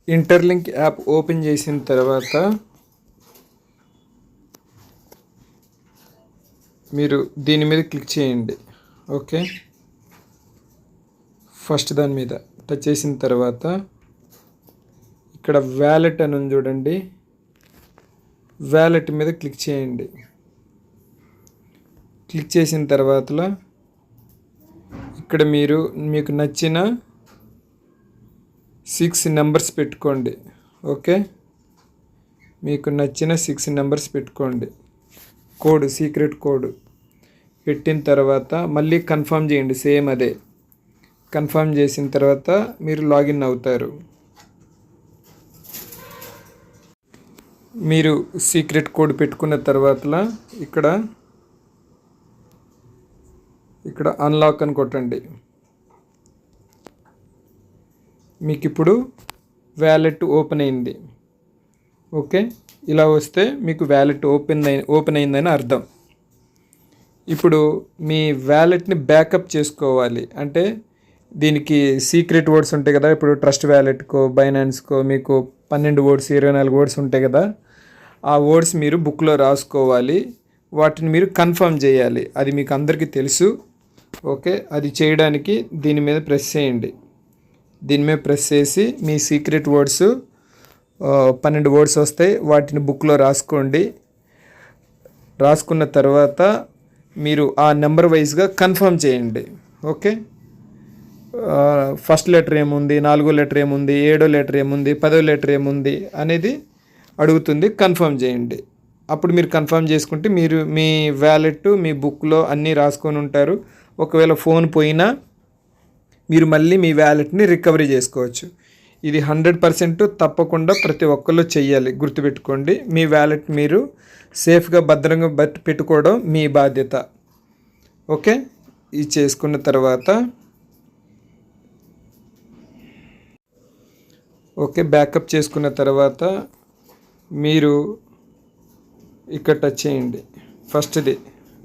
Interlink app open చేసిన తర్వాత మీరు దీని మీద క్లిక్ చేయండి. ఓకే, ఫస్ట్ దాని మీద టచ్ చేసిన తర్వాత ఇక్కడ వ్యాలెట్ అని ఉంది చూడండి, వ్యాలెట్ మీద క్లిక్ చేయండి. క్లిక్ చేసిన తర్వాత ఇక్కడ మీకు నచ్చిన 6 నెంబర్స్ పెట్టుకోండి. ఓకే, మీకు నచ్చిన 6 నెంబర్స్ పెట్టుకోండి. కోడ్, సీక్రెట్ కోడ్ పెట్టిన తర్వాత మళ్ళీ కన్ఫర్మ్ చేయండి. సేమ్ అదే కన్ఫర్మ్ చేసిన తర్వాత మీరు లాగిన్ అవుతారు. మీరు సీక్రెట్ కోడ్ పెట్టుకున్న తర్వాత ఇక్కడ అన్లాక్ అని కొట్టండి. మీకు ఇప్పుడు వ్యాలెట్ ఓపెన్ అయింది. ఓకే, ఇలా వస్తే మీకు వ్యాలెట్ ఓపెన్ అయిందని అర్థం. ఇప్పుడు మీ వ్యాలెట్ని బ్యాకప్ చేసుకోవాలి అంటే దీనికి సీక్రెట్ వర్డ్స్ ఉంటాయి కదా. ఇప్పుడు ట్రస్ట్ వ్యాలెట్కో, బైనాన్స్కో మీకు 12 వర్డ్స్, 24 వర్డ్స్ ఉంటాయి కదా. ఆ వర్డ్స్ మీరు బుక్లో రాసుకోవాలి. వాటిని మీరు కన్ఫర్మ్ చేయాలి. అది మీకు అందరికీ తెలుసు. ఓకే, అది చేయడానికి దీని మీద ప్రెస్ చేయండి. దీని మీద ప్రెస్ చేసి మీ సీక్రెట్ వర్డ్స్ 12 వర్డ్స్ వస్తాయి. వాటిని బుక్లో రాసుకోండి. రాసుకున్న తర్వాత మీరు ఆ నెంబర్ వైజ్గా కన్ఫర్మ్ చేయండి. ఓకే, ఫస్ట్ లెటర్ ఏముంది, 4వ లెటర్ ఏముంది, 7వ లెటర్ ఏముంది, 10వ లెటర్ ఏముంది అనేది అడుగుతుంది. కన్ఫర్మ్ చేయండి. అప్పుడు మీరు కన్ఫర్మ్ చేసుకుంటే మీరు మీ వ్యాలెట్ మీ బుక్లో అన్నీ రాసుకొని ఉంటారు. ఒకవేళ ఫోన్ పోయినా మీరు మళ్ళీ మీ వ్యాలెట్ని రికవరీ చేసుకోవచ్చు. ఇది 100% తప్పకుండా ప్రతి ఒక్కళ్ళు చెయ్యాలి. గుర్తుపెట్టుకోండి, మీ వ్యాలెట్ మీరు సేఫ్గా భద్రంగా పెట్టుకోవడం మీ బాధ్యత. ఓకే, ఇది చేసుకున్న తర్వాత బ్యాకప్ చేసుకున్న తర్వాత మీరు ఇక్కడ టచ్ చేయండి. ఫస్ట్ది.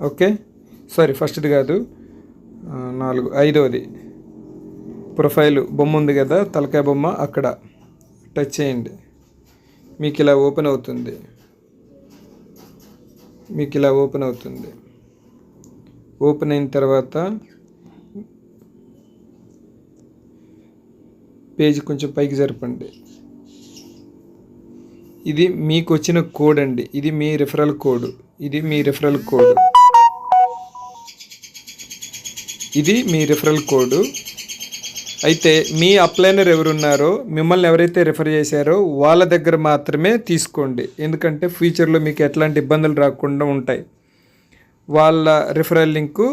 ఓకే, ఫస్ట్ది కాదు, 5వది ప్రొఫైల్ బొమ్మ ఉంది కదా, తలకాయ బొమ్మ, అక్కడ టచ్ చేయండి. మీకు ఇలా ఓపెన్ అవుతుంది. ఓపెన్ అయిన తర్వాత పేజ్ కొంచెం పైకి జరపండి. ఇది మీకు వచ్చిన కోడ్ అండి. ఇది మీ రిఫరల్ కోడ్. ఇది మీ రిఫరల్ కోడ్. అయితే మీ అప్లైనర్ ఎవరున్నారో, మిమ్మల్ని ఎవరైతే రిఫర్ చేశారో వాళ్ళ దగ్గర మాత్రమే తీసుకోండి. ఎందుకంటే ఫ్యూచర్లో మీకు ఎట్లాంటి ఇబ్బందులు రాకుండా ఉంటాయి. వాళ్ళ రిఫరల్ లింకు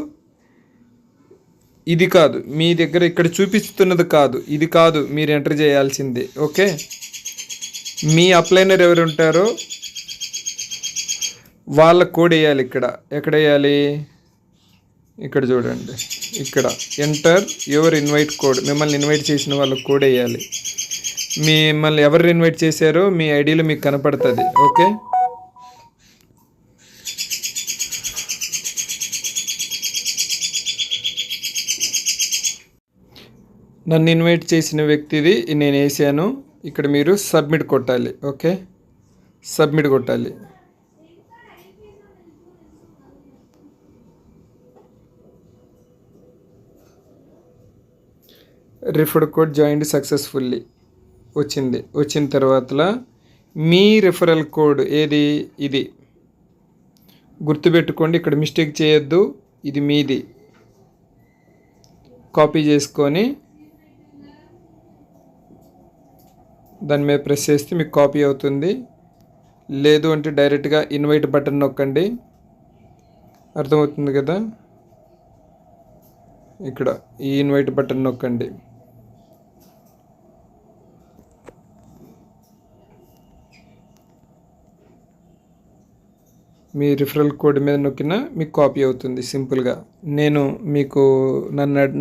ఇది కాదు, మీ దగ్గర ఇక్కడ చూపిస్తున్నది కాదు, ఇది కాదు మీరు ఎంటర్ చేయాల్సింది. ఓకే, మీ అప్లైనర్ ఎవరు ఉంటారో వాళ్ళ కోడ్ వేయాలి. ఎక్కడ వేయాలి? ఇక్కడ చూడండి, ఇక్కడ ఎంటర్ యువర్ ఇన్వైట్ కోడ్. మిమ్మల్ని ఇన్వైట్ చేసిన వాళ్ళ కోడ్ వేయాలి. మిమ్మల్ని ఎవరు ఇన్వైట్ చేశారో మీ ఐడిలో మీకు కనపడుతుంది. ఓకే, నన్ను ఇన్వైట్ చేసిన వ్యక్తిది నేను వేసాను. ఇక్కడ మీరు సబ్మిట్ కొట్టాలి. ఓకే, సబ్మిట్ కొట్టాలి. రిఫర్డ్ కోడ్ జాయిన్డ్ సక్సెస్ఫుల్లీ వచ్చింది. వచ్చిన తర్వాత మీ రిఫరల్ కోడ్ ఏది? ఇది గుర్తుపెట్టుకోండి. ఇక్కడ మిస్టేక్ చేయొద్దు. ఇది మీది. కాపీ చేసుకొని దాని మీద ప్రెస్ చేస్తే మీకు కాపీ అవుతుంది. లేదు అంటే డైరెక్ట్గా ఇన్వైట్ బటన్ నొక్కండి. అర్థమవుతుంది కదా, ఇక్కడ ఈ ఇన్వైట్ బటన్ నొక్కండి. మీ రిఫరల్ కోడ్ మీద నొక్కినా మీకు కాపీ అవుతుంది సింపుల్గా. నేను మీకు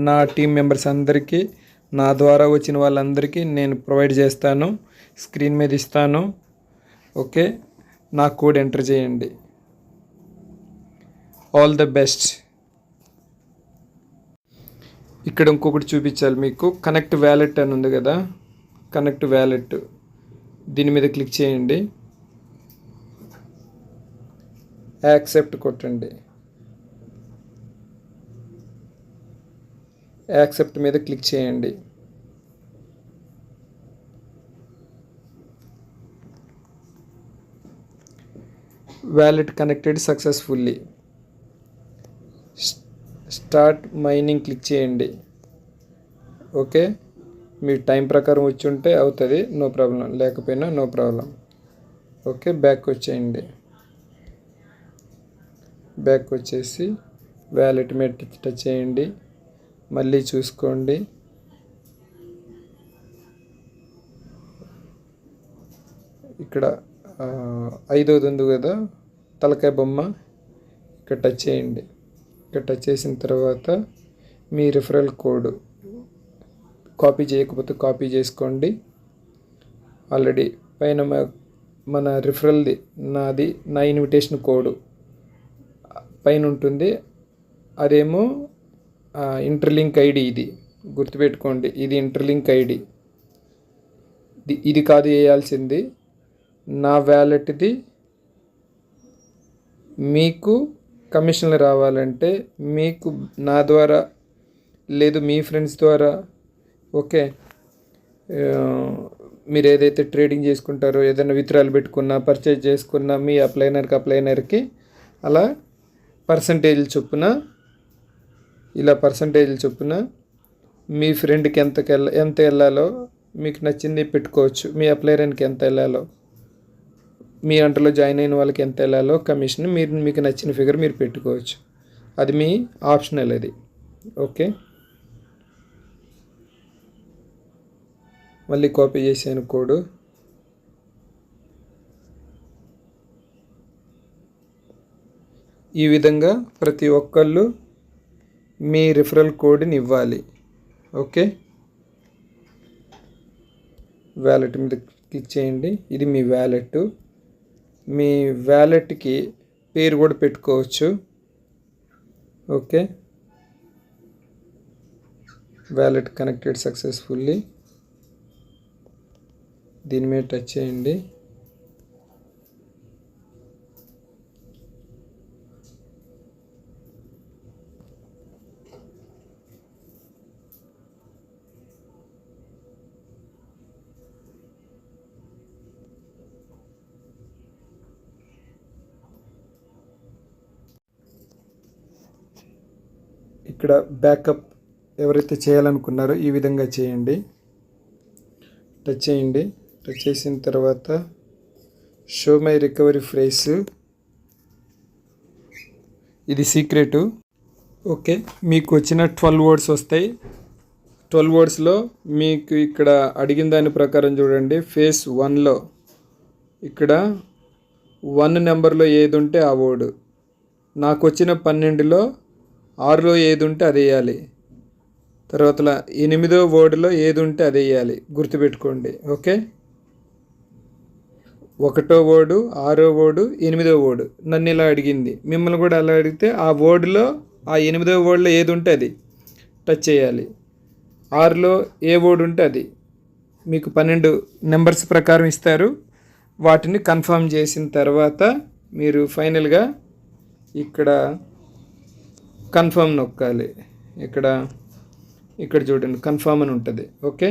నా టీం మెంబర్స్ అందరికీ, నా ద్వారా వచ్చిన వాళ్ళందరికీ నేను ప్రొవైడ్ చేస్తాను. స్క్రీన్ మీద ఇస్తాను. ఓకే, నా కోడ్ ఎంటర్ చేయండి. All the best. ఇక్కడ ఇంకొకటి చూపించాలి మీకు. కనెక్ట్ వ్యాలెట్ అని ఉంది కదా, కనెక్ట్ వ్యాలెట్ దీని మీద క్లిక్ చేయండి, యాక్సెప్ట్ కొట్టండి. యాక్సెప్ట్ మీద క్లిక్ చేయండి. Wallet connected successfully. Start mining click చేయండి. ఓకే, మీ టైం ప్రకారం వచ్చి ఉంటే అవుతుంది, నో ప్రాబ్లం, లేకపోయినా నో ప్రాబ్లం. ఓకే, బ్యాక్ వచ్చేయండి. బ్యాక్ వచ్చేసి వ్యాలెట్ మీద టచ్ చేయండి, మళ్ళీ చూసుకోండి. ఇక్కడ 5వ ఉంది కదా తలకాయ బొమ్మ, ఇక్కడ టచ్ చేయండి. ఇక్కడ టచ్ చేసిన తర్వాత మీ రిఫరల్ కోడ్ కాపీ చేయకపోతే కాపీ చేసుకోండి. ఆల్రెడీ పైన మన రిఫరల్ది నా ఇన్విటేషన్ కోడ్ పైన ఉంటుంది, అదేమో ఇంటర్లింక్ ఐడి. ఇది గుర్తుపెట్టుకోండి, ఇది ఇంటర్లింక్ ఐడి. ఇది కాదు వేయాల్సింది, నా వ్యాలెట్ది. మీకు కమిషన్లు రావాలంటే మీకు నా ద్వారా లేదు మీ ఫ్రెండ్స్ ద్వారా, ఓకే, మీరు ఏదైతే ట్రేడింగ్ చేసుకుంటారో, ఏదైనా విత్డ్రాలు పెట్టుకున్నా, పర్చేజ్ చేసుకున్నా, మీ అప్లైనర్కి అలా పర్సంటేజ్ల చొప్పున, మీ ఫ్రెండ్కి ఎంత వెళ్ళాలో మీకు నచ్చింది పెట్టుకోవచ్చు. మీ అప్లైనర్కి ఎంత వెళ్ళాలో, మీ అంటలో జాయిన్ అయిన వాళ్ళకి ఎంత వెళ్ళాలో కమిషన్ మీకు నచ్చిన ఫిగర్ మీరు పెట్టుకోవచ్చు. అది మీ ఆప్షనల్ అది. ఓకే, మళ్ళీ కాపీ చేసాను కోడ్. ఈ విధంగా ప్రతి ఒక్కళ్ళు మీ రిఫరల్ కోడ్ని ఇవ్వాలి. ఓకే, వ్యాలెట్ మీద క్లిక్ చేయండి. ఇది మీ వ్యాలెట్. మీ వ్యాలెట్కి పేరు కూడా పెట్టుకోవచ్చు. Okay, wallet connected successfully. దీని మీద టచ్ చేయండి. ఇక్కడ బ్యాకప్ ఎవరైతే చేయాలనుకున్నారో ఈ విధంగా చేయండి. టచ్ చేయండి. టచ్ చేసిన తర్వాత షో మై రికవరీ ఫ్రేస్, ఇది సీక్రెటు. ఓకే, మీకు వచ్చిన 12 వర్డ్స్ వస్తాయి. 12 వర్డ్స్లో మీకు ఇక్కడ అడిగిన దాని ప్రకారం చూడండి. ఫేస్ 1లో ఇక్కడ 1 నెంబర్లో ఏది ఉంటే ఆ వర్డ్, నాకు వచ్చిన 12లో 6లో ఏది ఉంటే అది వేయాలి. తర్వాత 8వ వర్డ్లో ఏది ఉంటే అది వేయాలి, గుర్తుపెట్టుకోండి. ఓకే, 1వ వర్డు, 6వ వర్డు, 8వ వర్డు. నన్ను ఇలా అడిగింది, మిమ్మల్ని కూడా అలా అడిగితే ఆ వర్డ్లో ఆ 8వ వర్డ్లో ఏది ఉంటే అది టచ్ చేయాలి. 6లో ఏ వర్డ్ ఉంటే అది. మీకు 12 నెంబర్స్ ప్రకారం ఇస్తారు. వాటిని కన్ఫర్మ్ చేసిన తర్వాత మీరు ఫైనల్గా ఇక్కడ కన్ఫర్మ్ నొక్కాలి. ఇక్కడ చూడండి కన్ఫర్మ్ అని ఉంటుంది. ఓకే,